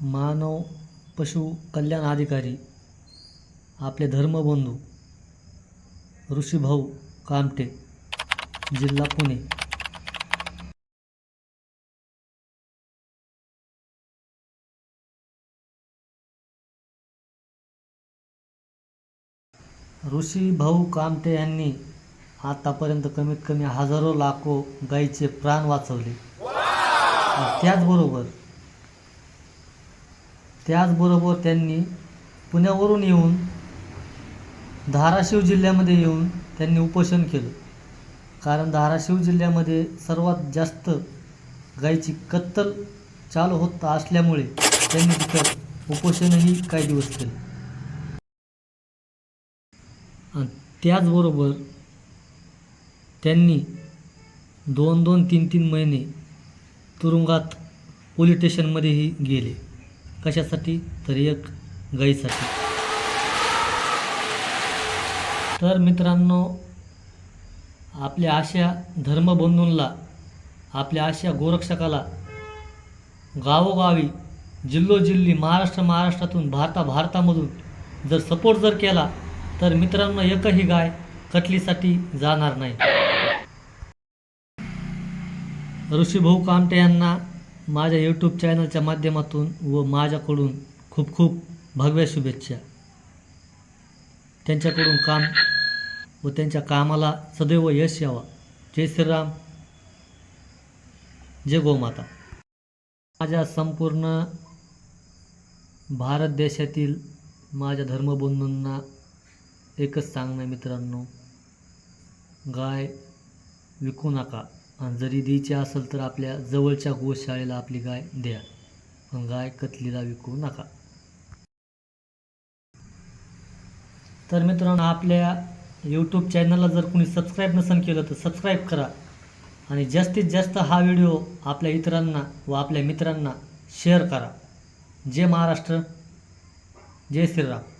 मानव पशु कल्याण अधिकारी आपले धर्मबंधू ऋषीभाऊ कामटे, जिल्हा पुणे। ऋषीभाऊ कामटे यांनी आतापर्यंत कमीत कमी हजारो लाखो गायीचे प्राण वाचवले। त्याचबरोबर त्यांनी पुण्यावरून येऊन धाराशिव जिल्ह्यामध्ये येऊन त्यांनी उपोषण केलं, कारण धाराशिव जिल्ह्यामध्ये सर्वात जास्त गायीची कत्तल चालू होत असल्यामुळे त्यांनी तिथं उपोषणही काही दिवस केलं। आणि त्याचबरोबर त्यांनी 2-2, 3-3 महिने तुरुंगात पोलीस स्टेशनमध्येही गेले। कशासाठी? तर एक गायीसाठी। तर मित्रांनो, आपल्या अशा धर्मबंधूंना, आपल्या अशा गोरक्षकाला गावोगावी, जिल्होजिल्ही, महाराष्ट्रातून, भारतामधून जर सपोर्ट जर केला तर मित्रांनो एकही गाय कत्तलीसाठी जाणार नाही। ऋषीभाऊ कामटे यांना माझ्या यूट्यूब चॅनलच्या माध्यमातून व माझ्याकडून खूप खूप भव्य शुभेच्छा। त्यांच्याकडून काम व त्यांच्या कामाला सदैव यश यावा। जय श्रीराम, जय गोमाता। माझ्या संपूर्ण भारत देशातील माझ्या धर्मबंधूंना एकच सांगणं मित्रांनो, गाय विकू नका, आणि जरी द्यायची असेल तर आपल्या जवळच्या गोशाळेला आपली गाय द्या, पण गाय कत्तलीला विकू नका। तर मित्रांनो, आपल्या यूट्यूब चॅनलला जर कोणी सबस्क्राईब नसेल केलं तर सबस्क्राईब करा, आणि जास्तीत जास्त हा व्हिडिओ आपल्या इतरांना व आपल्या मित्रांना शेअर करा। जय महाराष्ट्र, जय श्रीराम।